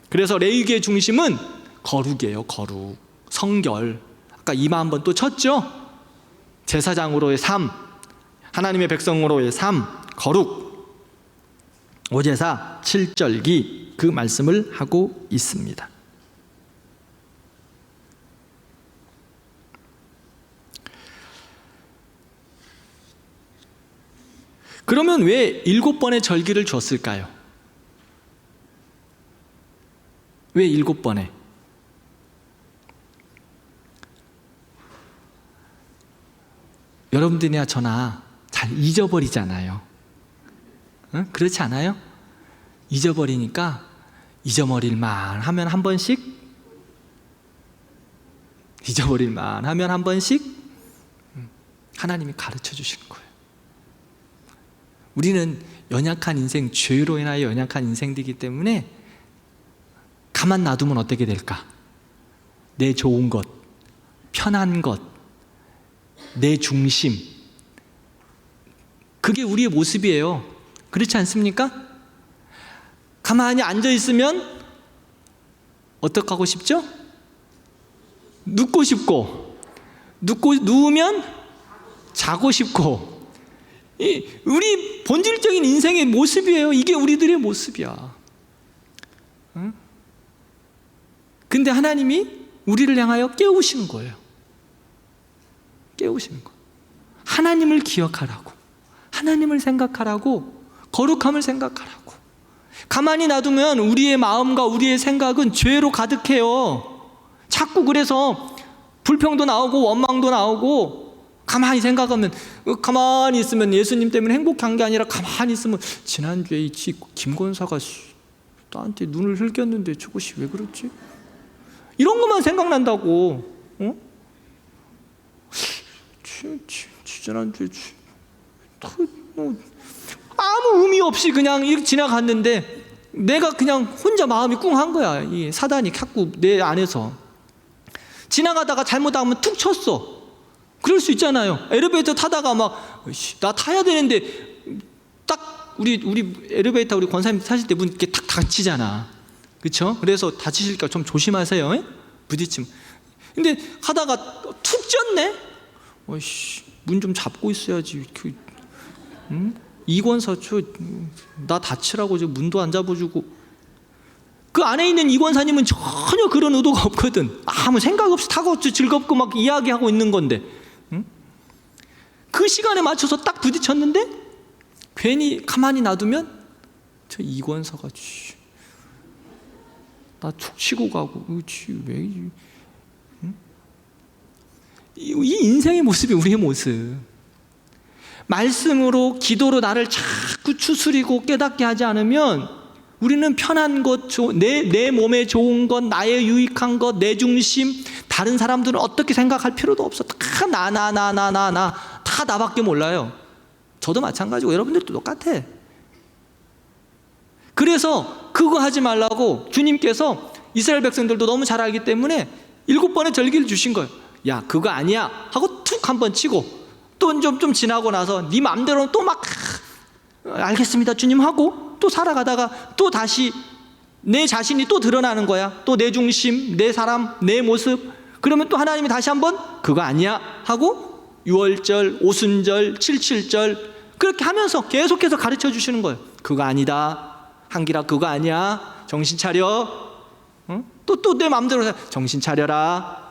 그래서 레위기의 중심은 거룩이에요. 거룩, 성결. 아까 이마 한번 또 쳤죠? 제사장으로의 삶, 하나님의 백성으로의 삶, 거룩. 오제사 7절기, 그 말씀을 하고 있습니다. 그러면 왜 7번의 절기를 줬을까요? 왜 7번에? 여러분들이나 저나 잘 잊어버리잖아요. 응? 그렇지 않아요? 잊어버리니까 잊어버릴만 하면 한 번씩, 잊어버릴만 하면 한 번씩 하나님이 가르쳐 주시는 거예요. 우리는 연약한 인생, 죄로 인하여 연약한 인생들이기 때문에 가만 놔두면 어떻게 될까? 내 좋은 것, 편한 것, 내 중심, 그게 우리의 모습이에요. 그렇지 않습니까? 가만히 앉아있으면 어떻게 하고 싶죠? 눕고 싶고, 누우면 자고 싶고, 우리 본질적인 인생의 모습이에요. 이게 우리들의 모습이야. 응? 근데 하나님이 우리를 향하여 깨우시는 거예요. 깨우시는 거. 하나님을 기억하라고, 하나님을 생각하라고, 거룩함을 생각하라고. 가만히 놔두면 우리의 마음과 우리의 생각은 죄로 가득해요. 자꾸 그래서 불평도 나오고 원망도 나오고, 가만히 생각하면, 가만히 있으면 예수님 때문에 행복한 게 아니라 가만히 있으면 지난주에 이 김권사가 나한테 눈을 흘겼는데 저것이 왜 그렇지? 이런 것만 생각난다고. 어? 지난주에 아무 의미 없이 그냥 이렇게 지나갔는데 내가 그냥 혼자 마음이 꿍한 거야. 이 사단이 자꾸 내 안에서. 지나가다가 잘못하면 툭 쳤어. 그럴 수 있잖아요. 엘리베이터 타다가 막 나 타야 되는데 딱 우리 엘리베이터 우리 권사님 타실 때 문 이렇게 탁 닫히잖아. 그렇죠? 그래서 다치실까 좀 조심하세요. 부딪히면. 근데 하다가 툭 쪘네. 문 좀 잡고 있어야지. 이권사 나 다치라고 지금 문도 안 잡아주고. 그 안에 있는 이권사님은 전혀 그런 의도가 없거든. 아무 생각 없이 타고 즐겁고 막 이야기하고 있는 건데, 그 시간에 맞춰서 딱 부딪혔는데 괜히 가만히 놔두면 저 이권서가 나 툭 치고 가고 왜 이 인생의 모습이 우리의 모습. 말씀으로 기도로 나를 자꾸 추스리고 깨닫게 하지 않으면 우리는 편한 것, 내 몸에 좋은 것, 나의 유익한 것, 내 중심, 다른 사람들은 어떻게 생각할 필요도 없어. 다 다 나밖에 몰라요. 저도 마찬가지고 여러분들도 똑같아. 그래서 그거 하지 말라고 주님께서 이스라엘 백성들도 너무 잘 알기 때문에 7번의 절기를 주신 거예요. 야, 그거 아니야 하고 툭 한 번 치고 또 좀 지나고 나서 네 맘대로 또 막 알겠습니다 주님 하고 또 살아가다가 또 다시 내 자신이 또 드러나는 거야. 또 내 중심, 내 사람, 내 모습. 그러면 또 하나님이 다시 한번 그거 아니야 하고 6월절, 오순절, 77절 그렇게 하면서 계속해서 가르쳐 주시는 거예요. 그거 아니다. 한기라 그거 아니야. 정신 차려. 응? 또 내 마음대로 정신 차려라.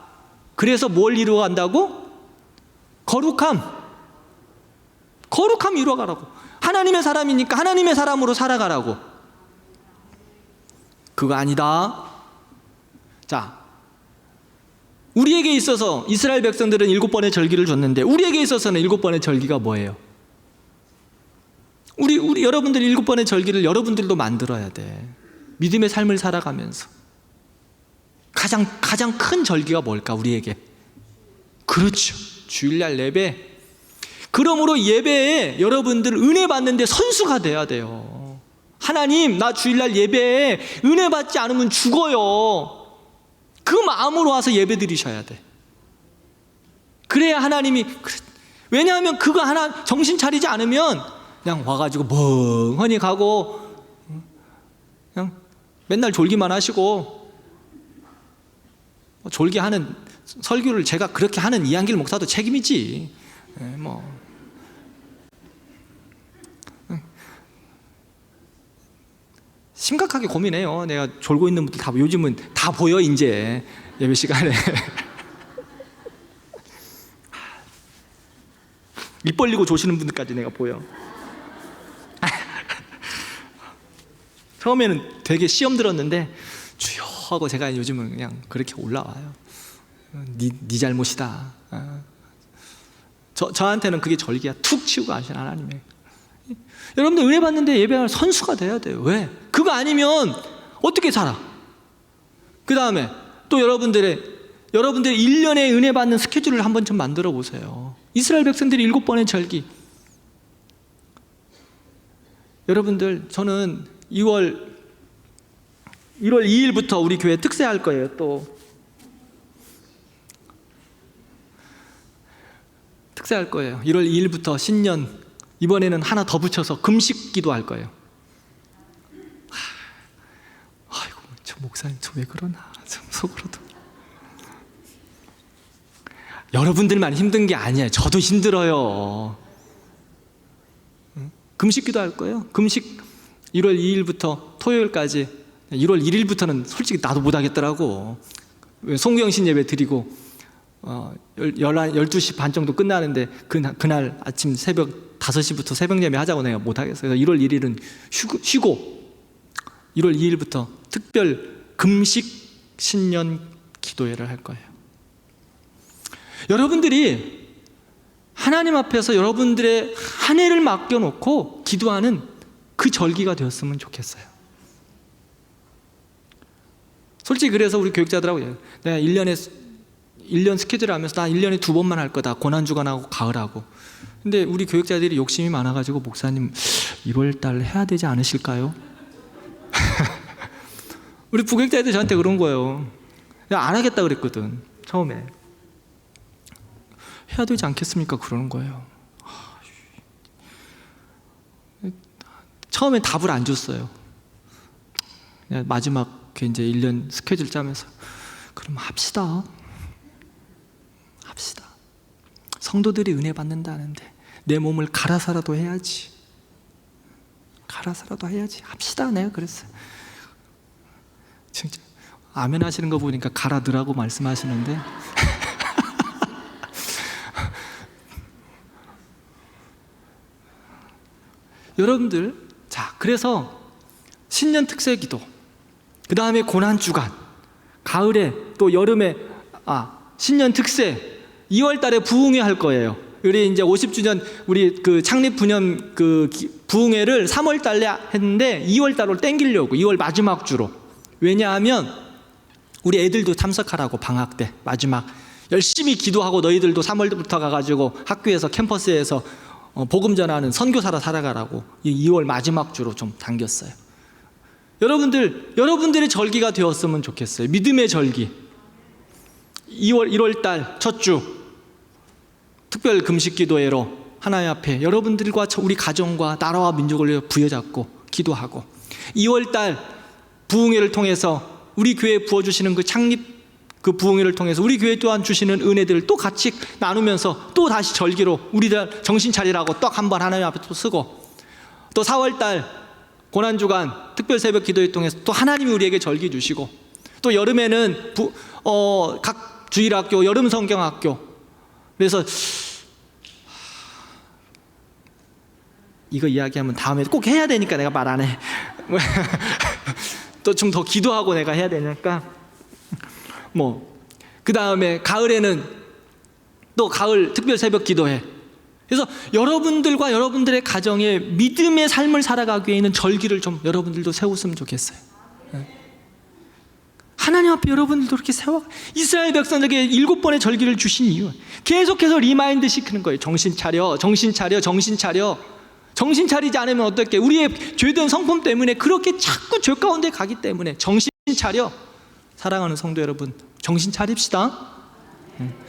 그래서 뭘 이루어간다고? 거룩함 이루어가라고. 하나님의 사람이니까 하나님의 사람으로 살아가라고. 그거 아니다. 자, 우리에게 있어서 이스라엘 백성들은 7번의 절기를 줬는데 우리에게 있어서는 7번의 절기가 뭐예요? 우리 여러분들 7번의 절기를 여러분들도 만들어야 돼. 믿음의 삶을 살아가면서 가장 큰 절기가 뭘까 우리에게? 그렇죠, 주일날 예배. 그러므로 예배에 여러분들 은혜 받는데 선수가 돼야 돼요. 하나님, 나 주일날 예배에 은혜 받지 않으면 죽어요. 그 마음으로 와서 예배 드리셔야 돼. 그래야 하나님이, 왜냐하면 그거 하나 정신 차리지 않으면 그냥 와가지고 멍하니 가고 그냥 맨날 졸기만 하시고, 졸기하는 설교를 제가 그렇게 하는 이한길 목사도 책임이지. 심각하게 고민해요. 내가 졸고 있는 분들 다 요즘은 다 보여 이제 예배 시간에. 입 벌리고 조시는 분들까지 내가 보여. 처음에는 되게 시험 들었는데 주여 하고 제가 요즘은 그냥 그렇게 올라와요. 네 잘못이다. 저한테는 그게 절기야. 툭 치고 가신 하나님의. 여러분들 은혜 받는데 예배할 선수가 돼야 돼요. 왜? 그거 아니면 어떻게 살아? 그 다음에 또 여러분들의 1년의 은혜 받는 스케줄을 한번 좀 만들어 보세요. 이스라엘 백성들이 7번의 절기. 여러분들, 저는 1월 2일부터 우리 교회 특세할 거예요. 또 특세할 거예요. 1월 2일부터 신년, 이번에는 하나 더 붙여서 금식 기도할 거예요. 아이고, 저 목사님 저 왜 그러나, 좀 속으로도. 여러분들만 힘든 게 아니에요. 저도 힘들어요. 금식 기도할 거예요. 금식 1월 2일부터 토요일까지. 1월 1일부터는 솔직히 나도 못하겠더라고. 송구영신 예배 드리고 12시 반 정도 끝나는데 그날 아침 새벽 5시부터 새벽 예배 하자고 내가 못하겠어요. 그래서 1월 1일은 쉬고 1월 2일부터 특별 금식 신년 기도회를 할 거예요. 여러분들이 하나님 앞에서 여러분들의 한 해를 맡겨놓고 기도하는 그 절기가 되었으면 좋겠어요. 솔직히 그래서 우리 교육자들하고 내가 1년 스케줄 하면서 나 1년에 2번만 할 거다. 고난주간하고 가을하고. 근데 우리 교육자들이 욕심이 많아가지고 목사님 1월달 해야 되지 않으실까요? 우리 부교육자들이 저한테 그런 거예요. 안 하겠다 그랬거든 처음에. 해야 되지 않겠습니까? 그러는 거예요. 처음에 답을 안 줬어요. 마지막 이제 1년 스케줄 짜면서 그럼 합시다. 성도들이 은혜 받는다는데 내 몸을 갈아서라도 해야지. 합시다. 내가 그랬어요. 진짜 아멘 하시는 거 보니까 갈아드라고 말씀하시는데 여러분들, 자, 그래서 신년 특세 기도, 그 다음에 고난주간, 가을에 또 여름에 신년 특세, 2월 달에 부흥회 할 거예요. 우리 이제 50주년 우리 그 창립 기념 그 부흥회를 3월 달에 했는데 2월 달로 땡기려고, 2월 마지막 주로. 왜냐하면 우리 애들도 참석하라고, 방학 때 마지막 열심히 기도하고 너희들도 3월부터 가가지고 학교에서 캠퍼스에서 복음 전하는 선교사로 살아가라고 2월 마지막 주로 좀 당겼어요. 여러분들의 절기가 되었으면 좋겠어요. 믿음의 절기. 1월 달 첫 주 특별 금식 기도회로 하나님 앞에 여러분들과 우리 가정과 나라와 민족을 위해 부여잡고 기도하고, 2월 달 부흥회를 통해서 우리 교회에 부어주시는 그 창립 그 부흥회를 통해서 우리 교회 또한 주시는 은혜들을 또 같이 나누면서 또 다시 절기로 우리들 정신 차리라고 떡 한 번 하나님 앞에 또 쓰고, 또 4월 달 고난주간 특별 새벽 기도회 통해서 또 하나님이 우리에게 절기 주시고, 또 여름에는 각 주일학교 여름 성경학교. 그래서 이거 이야기하면 다음에 꼭 해야 되니까 내가 말 안 해. 또 좀 더 기도하고 내가 해야 되니까. 그 다음에 가을에는 또 가을 특별 새벽 기도회. 그래서 여러분들과 여러분들의 가정에 믿음의 삶을 살아가기 위해 있는 절기를 좀 여러분들도 세웠으면 좋겠어요. 하나님 앞에 여러분들도 그렇게 세워. 이스라엘 백성에게 7번의 절기를 주신 이유, 계속해서 리마인드 시키는 거예요. 정신 차려, 정신 차려, 정신 차려. 정신 차리지 않으면 어떻게, 우리의 죄된 성품 때문에 그렇게 자꾸 죄 가운데 가기 때문에 정신 차려. 사랑하는 성도 여러분, 정신 차립시다.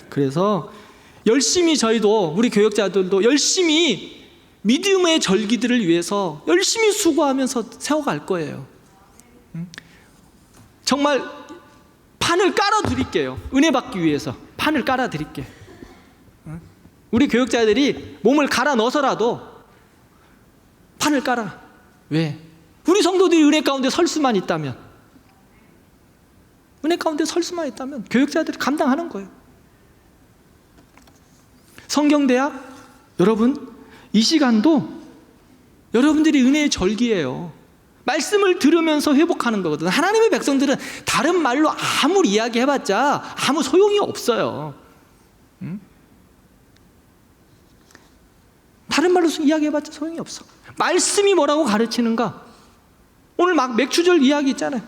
그래서 열심히 저희도, 우리 교역자들도 열심히 믿음의 절기들을 위해서 열심히 수고하면서 세워갈 거예요. 정말 판을 깔아드릴게요. 은혜 받기 위해서 판을 깔아드릴게. 우리 교역자들이 몸을 갈아 넣어서라도 판을 깔아. 왜? 우리 성도들이 은혜 가운데 설 수만 있다면, 은혜 가운데 설 수만 있다면 교역자들이 감당하는 거예요. 성경대학 여러분, 이 시간도 여러분들이 은혜의 절기예요. 말씀을 들으면서 회복하는 거거든. 하나님의 백성들은 다른 말로 아무리 이야기해봤자 아무 소용이 없어요. 다른 말로 이야기해봤자 소용이 없어. 말씀이 뭐라고 가르치는가? 오늘 막 맥추절 이야기 있잖아요.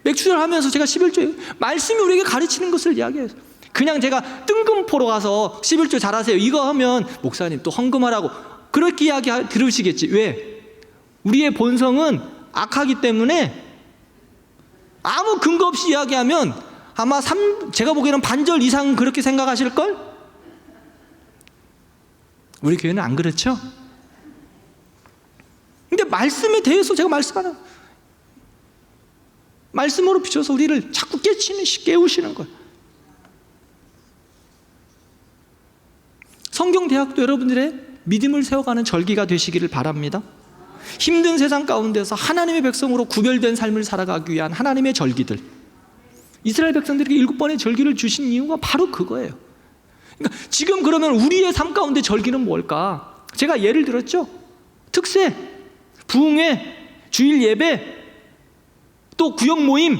맥추절 하면서 제가 11조 말씀이 우리에게 가르치는 것을 이야기해요. 그냥 제가 뜬금포로 가서 11조 잘하세요 이거 하면 목사님 또 헌금하라고 그렇게 이야기 들으시겠지. 왜? 우리의 본성은 악하기 때문에 아무 근거 없이 이야기하면 아마 제가 보기에는 반절 이상 그렇게 생각하실걸? 우리 교회는 안 그렇죠? 근데 말씀에 대해서 제가 말씀하는, 말씀으로 비춰서 우리를 자꾸 깨우시는 거예요. 성경대학도 여러분들의 믿음을 세워가는 절기가 되시기를 바랍니다. 힘든 세상 가운데서 하나님의 백성으로 구별된 삶을 살아가기 위한 하나님의 절기들, 이스라엘 백성들에게 7번의 절기를 주신 이유가 바로 그거예요. 그러니까 지금 그러면 우리의 삶 가운데 절기는 뭘까? 제가 예를 들었죠. 특세, 부흥회, 주일 예배, 또 구역 모임.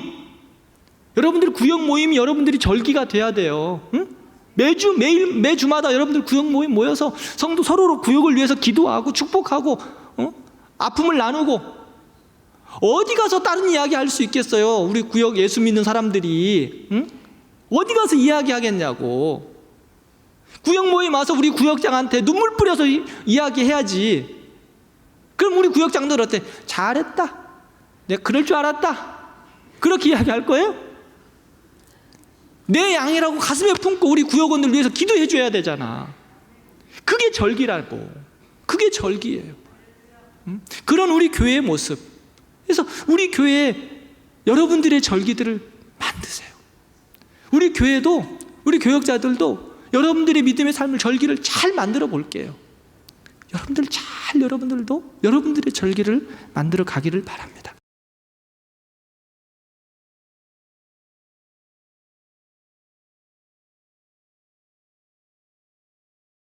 여러분들 구역 모임이 여러분들이 절기가 돼야 돼요. 응? 매주마다 여러분들 구역 모임 모여서 성도 서로로 구역을 위해서 기도하고 축복하고 아픔을 나누고. 어디 가서 다른 이야기 할 수 있겠어요? 우리 구역 예수 믿는 사람들이. 응? 어디 가서 이야기 하겠냐고. 구역 모임 와서 우리 구역장한테 눈물 뿌려서 이야기해야지. 그럼 우리 구역장들 어때? 잘했다, 내가 그럴 줄 알았다, 그렇게 이야기할 거예요? 내 양이라고 가슴에 품고 우리 구역원들 위해서 기도해 줘야 되잖아. 그게 절기라고. 그게 절기예요. 그런 우리 교회의 모습. 그래서 우리 교회에 여러분들의 절기들을 만드세요. 우리 교회도, 우리 교역자들도 여러분들의 믿음의 삶을, 절기를 잘 만들어 볼게요. 여러분들도 여러분들의 절기를 만들어 가기를 바랍니다.